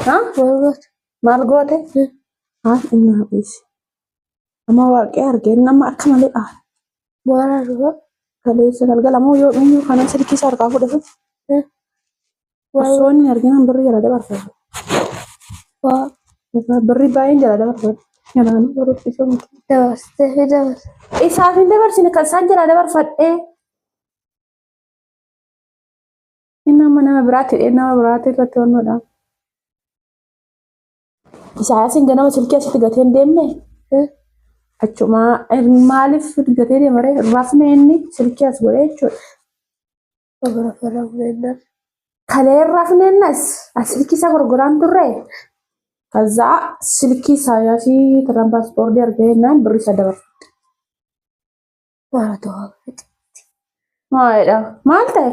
ها maal goote haa inni haadhiisi amma waaqee argee nama akka malee maal argaa kaleessa galgala moo yoo inni kana silkii isaa harkaa fudhatu osoo inni arginaan birrii jala dabarfatu birrii baay'een jala dabarfatu kanaan birrii isa miti isaaf hin dabarsine kan isaan jala dabarfadhee inni amma nama biraatti irratti wannoodha. Isaayyaasiin ganama silkii asitti gatee hin deemne achuma maaliif gatee deemare rafne inni silkii as godhee jechuudha. Kalee rafneennas as silkii isa gurguraan turre kazaa silkii isaayyaasii tiraanspoortii argeenyaan birrii isa dabarfate. Maalidha? Maal ta'e?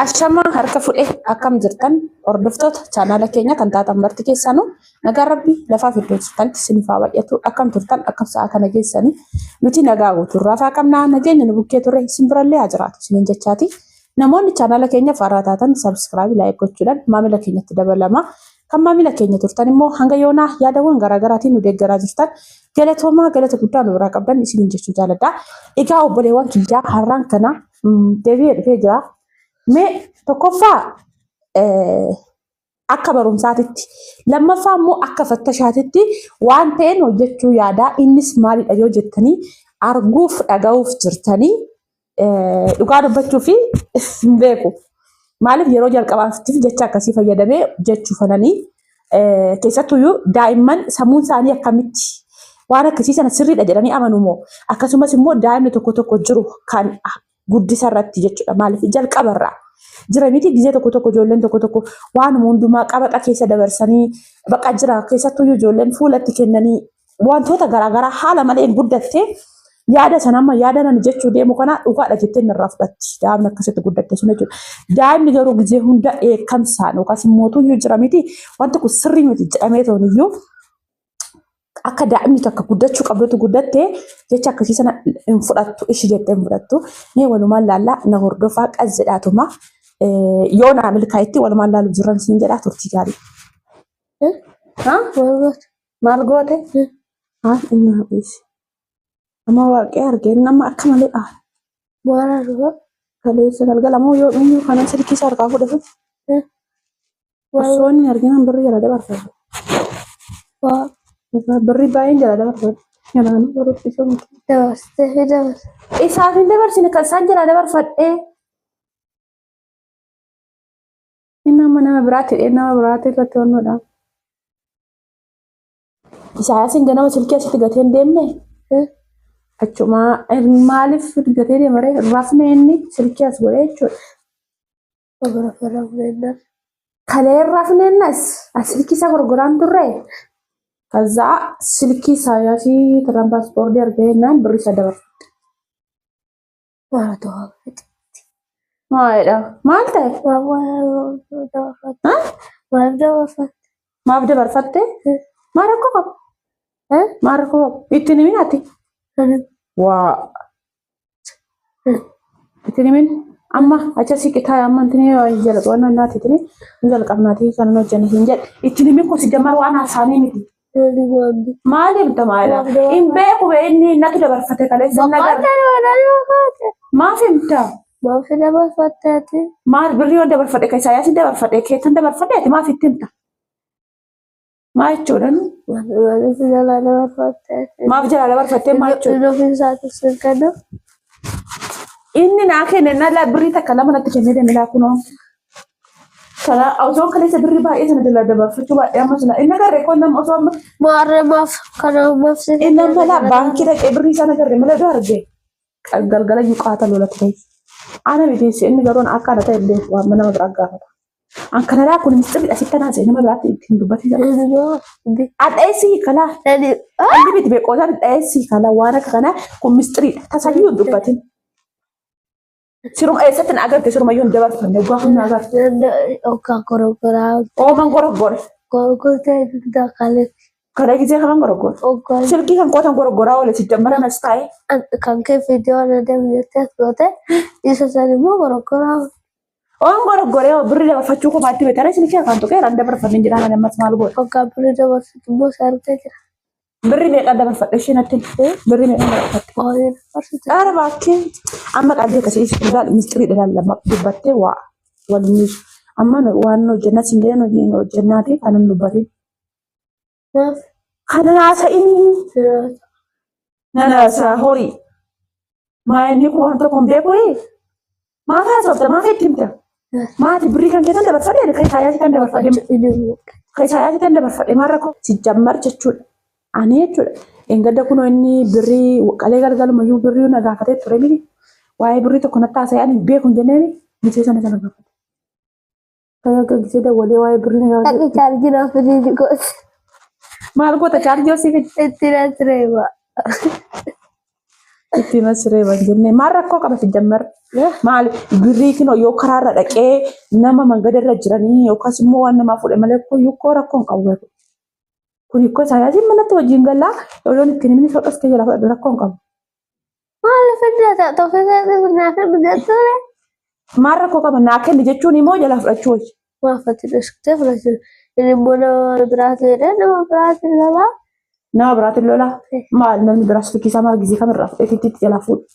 Ashama harka fuudhee akkam jirtan hordoftoota chaanaala keenya kan taatan barti keessanuu nagaa rabbii lafaaf iddoo jirtanitti sinifaa badhatu akkam turtan akkam sa'a kana keessanii nuti nagaa guuturraa faa qabnaa nageenya nu bukkee turre isin birallee haa jiraatu isiniin jechaati namoonni chaanaala keenya faaraa taatan sabskiraayib laayik gochuudhaan maamila keenyatti dabalama kan maamila keenya turtan immoo hanga yoonaa yaadawwan garaagaraatiin nu deeggaraa jirtan galatoomaa galata guddaa nu biraa qabdan isiniin jechuu jaaladha. Egaa obboleewwan kiyyaa har'aan kana deebi'ee dhufee jira. Mee tokkoffaa akka barumsaatitti lammaffaa immoo akka fattashaatitti waan ta'een hojjechuu yaadaa innis maalidha yoo jettanii arguuf dhaga'uuf jirtanii dhugaa dubbachuu fi hin beeku. Maaliif yeroo jalqabaatiif jecha akkasii fayyadamee jechuu fananii keessattuyyuu daa'imman sammuun isaanii akkamitti waan akkasii sana sirriidha jedhanii amanu moo akkasumas immoo daa'imni tokko jiru kan guddisa irratti jechuudha. Maaliif jalqabarraa jira miti gizee tokko ijoolleen tokko waan hundumaa qabaxa keessa dabarsanii baqa jira keessattuu ijoolleen fuulatti kennanii wantoota garaagaraa haala malee guddattee yaada sanamma yaada nan jechuu deemu kana dhugaadha jettee irraa fudhatti daa'imni akkasitti guddatte sun jechuudha. Daa'imni garuu gizee hunda eekamsaan yookaas mootuyyuu jira miti wanti kun sirrii miti jedhamee ta'uniyyuu akka daa'imni tokko guddachuu qabdutu guddattee jecha akkasii sana hin fudhattu ishii jettee hin fudhattu. Mee walumaan laallaa na hordofaa qazjedhaatuma yoo naa milkaa'itti walumaan laalu jiran siin jedhaa turtii gaarii. Maal goote? Inni haadhiisi. Amma waaqee argee nama akka malee maal argaa kaleessa galgala moo yoo inni kana silkii isaa harkaa fudhatu osoo inni arginaan birrii jala dabarfatu. Birrii baay'een jala dabarfatu. Kanaan birrii isa miti. Isaaf hin dabarsine kan isaan jala dabarfadhee inni amma nama biraatti irratti wannoodha. Isaayyaasiin ganama silkii asitti gatee hin deemne achuma maaliif gatee deemare rafne inni silkii as godhee jechuudha. Kalee rafneennas as silkii isa gurguraan turre kazaa silkii isaayyaasii tiraanspoortii argeenyaan birrii isa dabarfate. Maalidha? Maal ta'e? Maaf dabarfatte? Maal rakkoo qabu? Maal rakkoo qabu? Ittiin himin ati? Waa. Ittiin himin? Amma acha siqitaa amma intini jalqaba waan naati ittiin jalqabnaatii kan hojjanne hin jedhe ittiin himin kun si dammar waan haasaanii miti. Maaliif damaadha? Hin beeku inni natu dabarfate kaleessa nagarra. Maaf himta? Maaf dabarfateeti? Maal birrii waan dabarfate kan Isaayyaasiin dabarfate keetan dabarfateeti maaf itti himta? Maal jechuudhaan? Maaf jalaa dabarfattee maal jechuudha? Inni naa kenne nala birrii takka lama natti kennee deeme laakunoo. Kana osoo kaleessa birrii baay'ee sana jalaa dabarfachuu baay'ee amma sila. Inni agarree kun nama osoo amma. Maarree maaf kana maaf si. Inni mala baankii dhaqee birrii sana agarree mala doo argee. Galgala yuuqaata lolatti ta'e. Ana mitiinsi inni garoon akka ana ta'e illee waan nama biraa gaafata. An kanalaa kun mistirri asitti naasee nama biraatti ittiin dubbatee adheessii kalaa. Alli biti beekotaan adheessii kalaa waan akka kanaa kun mistiriidha. Tasayyuu dubbatin. Sirum eessatti na agarte sirumayyuu hin dabarfanne dhugaa kun na agarte. Ooman gorogora. Gorogortee dakaaletti. Kada gisee kan gorogora. Oggoon Silkii kan kootan gorogoraa oole sijammara nas taa'e. kan kee viidiyoo na deemtetti as goote isa san immoo goroggoraa On gorogoree birrii dabarfachuu qofaatti beekara silkii kan tuqee randa barfannee jira kan ammas maal godhe. waggaa birrii dabarsitu immoo saartee jira. Birrii meeqa dabarfadhe ishiinatti birrii meeqa dabarfatte. Ooyiruu dabarsitu. Dhaara baakee amma qalbii akkasii ilaal mistirii ilaalama dubbattee waa waliin amma waan hojjennaa sindeen hojjennaati kan hin dubbatin. Maaf Kana haasa'inii nanaasa horii maayinni kun wanta kun beekuu maaf haasofta maaf itti himta maati birrii kan keessan dabarfadhe kan isaayaati kan dabarfadhe maal rakkoo sijammar jechuudha ani jechuudha engadda kunoo inni birrii qalee galgalumayyuu birrii na gaafatee ture miti waa'ee birrii tokko natti haasa'ee ani beeku hin jenneeni misee sana sana gaafate kan akka gisee dawwalee waa'ee birrii na gaafatee Akka chaarjii naaf fidii gooti. maal goota chaarjii osii fidi Ittiin as reeba. ittiin as reeba hin jennee maal rakkoo qaba sijammar maal birrii kinoo yoo karaarra dhaqee nama mangadarra jiranii yookaas immoo waan namaa fuudhe malee koo rakkoon qabu kun ikkoo isaayaatiin manatti wajjin gallaa yoo ittiin himni soqas kee jala fudhadhu rakkoon qabu. Maal fidata tokko naaf fidatu Maal rakkoo qaba naa kenni jechuun immoo jala fudhachuu wajji. maafatti dhuftee fudhachuu. Inni immoo nama biraatu jedhee nama biraatu lolaa. Nama biraatiin lolaa maal namni biraas fikkisaa maal gisee kamirraa fudheetitti itti jalaa fuudhu.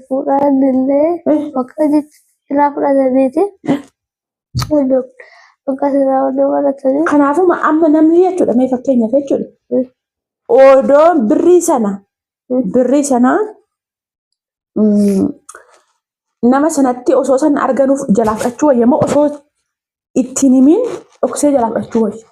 Fuudhaan illee bakka irraa fudhataniiti. Bakka irraa wanta baratanii. Kanaafuu amma namni jechuudha mee fakkeenyaaf jechuudha. Odoo birrii sana nama sanatti osoo san arganuuf jalaa fudhachuu wayya moo osoo ittiin himiin dhoksee jalaa fudhachuu wayya.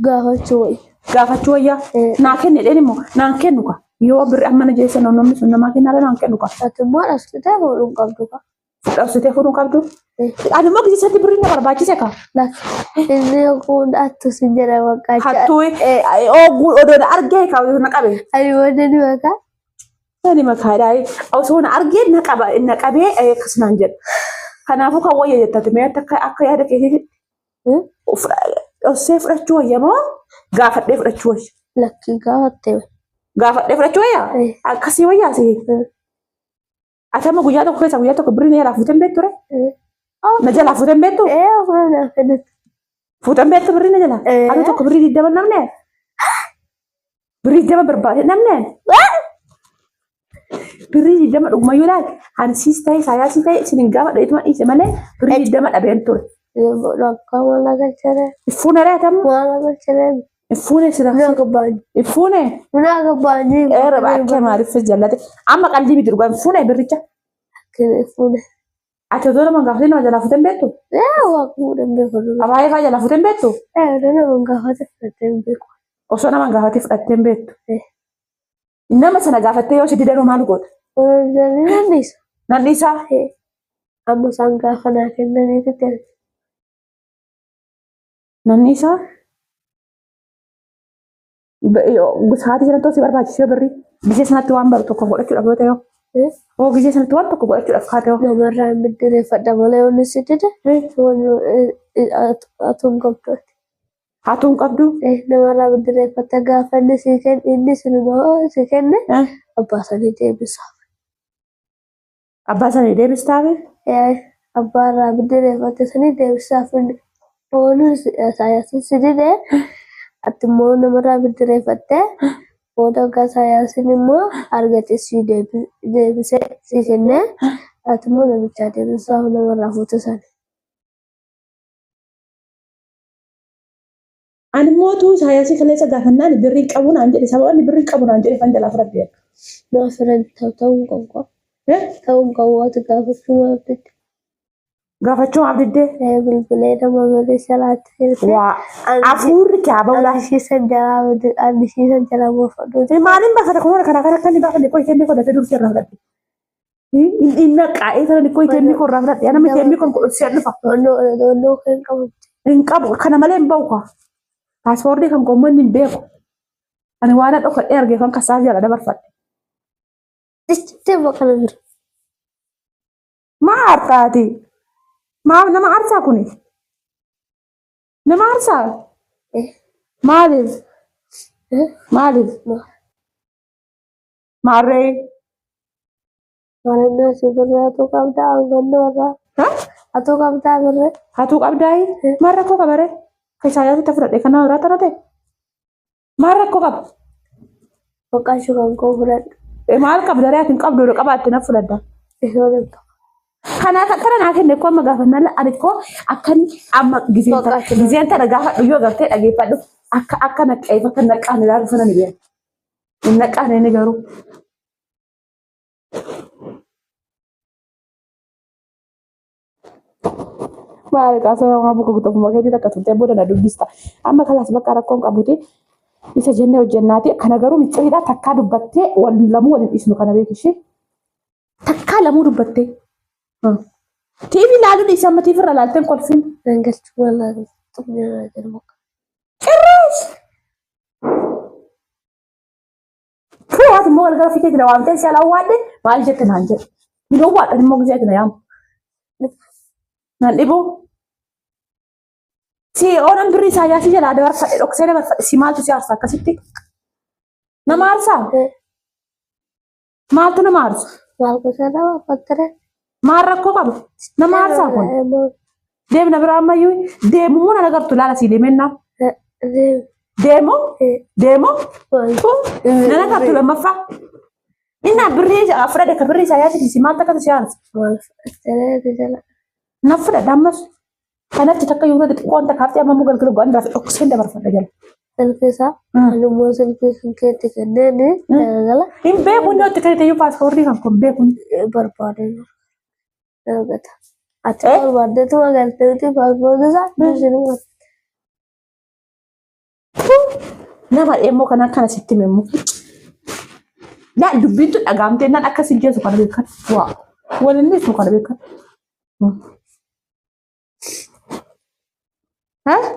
Gaafachuu wayya. Gaafachuu wayyaa naa kenni jedheen immoo naan kennu ka yoo birrii amma na jeessa namni sun namaa kennaa naan kennu ka. Atummoo dhabsitee fuudhuu qabdu ka. Dhabsitee fuudhuu qabdu. Ani immoo gisee birrii na barbaachise ka. Inni kun attus hin jedha bakka. Hattuu odoo na argee ka na qabe. Ani wanta ni bakaa. Ani makaadhaa osoo na argee na qabee akkasumaan jedha. Kanaafuu kan wayya jettati mee akka yaada keetiitti dhoksee fudhachuu wayya moo gaafadhee fudhachuu wayya. Lakkii gaafattee. Gaafadhee fudhachuu wayya akkasii wayyaa si. Ati amma guyyaa tokko keessa guyyaa tokko birrii na jalaa fuuteen beektu ture. Na jalaa fuuteen beektu. Fuuteen beektu birrii na jalaa. Ati tokko birrii 20 namne. Birrii 20 barbaade namne. Birrii 20 dhugumayyuu laal hansiis ta'e saayaasii ta'e isin gaafa dheetuma dhiise malee birrii 20 dhabeen ture. Akkama lagalchere. Ifuune reetamu. Waan lagalchere. Ifuune sira. Mina gabbaanyi. Ifuune. Mina gabbaanyi. Bakkee maaliif jallate amma qalbii miti dhugaa ifuune birricha. Ifuune. Ati otoo nama gaafatee nama jalaa fuuteen beektu. Waa fuudhan beeku. Abaayee faa jalaa fuuteen beektu. Nama gaafate fudhatee beeku. Osoo nama gaafatee fudhatteen beektu. Nama sana gaafattee yoo si didanuu maal goota? Nanniisa. Nanniisaa. Amma isaan gaafa naa kennaniiti. Nanniisaa. Sa'aatii sanatti osoo si barbaachisee birrii gisee sanatti waan baru tokko godhachuudhaaf yoo ta'e oo gisee sanatti waan tokko godhachuudhaaf kaatee yoo. Namarraa hin biddireeffadha malee yoonni si dide. Atuun qabdu. Hatuun qabdu. Namarraa biddireeffatta gaafa inni si kenne inni si kenne abbaa sanii deebisaaf. Abbaa sanii deebistaaf. Abbaarraa biddireeffatte sanii deebisaaf. Foonii saayaasii si dide ati immoo namarraa biddireeffatte booda gaa saayaasiin immoo argate si deebisee si kenne ati immoo namichaa deebisaaf namarraa fuute sanii. Ani mootuu saayaasii kaleessa gaafannaan birrii qabu naan jedhe sababni birrii qabu naan jedhe kan jalaa fudhadhe. Naa filan ta'uu qabu. Ta'uu qabu ati gaafachuu maaf didde. Gaafachuu maaf diddee. Bilbilee nama malee salaatti hirte. Afuurri kaaba ulaa. Annishiisan jalaa buufadhu. Maaliin baafata kun kana akka inni baafanne qoy ittiin godhate dursi irraa fudhadhe. Inni qaa'ee sana qoy ittiin irraa fudhadhe. Ana miti inni kun si dhufa. Onnoo kan qabu. Hin qabu kana malee hin bahu kwa. Paaspoortii kan qoommanni hin beeku. Ani waan dhokadhee argee kan kasaa jala dabarfadhe. Itti bakka jira. Maa aartaati? Maa nama aarsaa kuni? Nama aarsaa? Maaliif? Maaliif? Maarree? Maalinnaa si birree hatuu qabdaa hangannoo irraa hatuu qabdaa birree Hatuu qabdaayi? Maal rakkoo qabaree? Kan Isaayyaasitti fudhadhe kana irraa tarate? Maal rakkoo qaba? boqqashuu kan koo fudhadhu Maal qabdaree ati hin qabdu qabaatte na fudhadda. ishoo dhuftu. Kana naa kenne koo amma gaafannaan ani koo akkan amma gizeen tana gaafadhu yoo gartee dhageeffadhu akka naqqeef akka naqqaan ilaalu sana ni beeku. Hin naqqaan inni garuu. Maal kaasama maa buka guutummaa keetii takka turtee booda na dubbista. Amma kalaas bakka rakkoon qabuti isa jennee hojjennaati. Kana garuu micciidhaa takkaa dubbattee lamuu waliin dhiisnu kana beekishee. Takkaa lamuu dubbattee. TV laaluun isa amma TV irra laalteen kolfiin. Nangalchuu mallaa xumura irraa jiru. Cirraas! Fuudhaas immoo wal gara fiigee jira waan ta'eef si'alaan waadde maal jette naan jedhu. Midhaan waadhan immoo gizee na yaamu. Naan dhibuu. Si oolan birrii Isaayyaasii jalaa dabarfadhe dhoksee dabarfadhe si maaltu si aarsa akkasitti? Nama aarsaa? Maaltu nama aarsa? Maal gosa nama fattare? Maal rakkoo qaba? Nama aarsaa kun? Deemna biraa ammayyuu deemuu mana agartu laala si deemennaa. Deemo? Deemo? Nana kartu lammaffaa. Innaa birrii fudhadhe ka birrii Isaayyaasii si maal takkatu si aarsa? Maal fattare jala? Na fudhadhe ammas. Kanatti takka yoo ta'e xiqqoon takka haftee amma mugal gilgoo andaa dhokseen dabarfadha jala. Silkisaa anummoo silkii kan keetti kenneeni galgala Hin beekun yoo itti kayitayyuu paaspoortii kan kun beekun. barbaadee argata. Ati barbaaddeetuma galteetti paaspoortii isaa duusinuma. Nama dhimmoo kana akkana sitti himmu. Yaa dubbiin tun dhagaamtee naan akka sin geessu kana beekan. Waa waliin dhiisu kana beekan. Hah?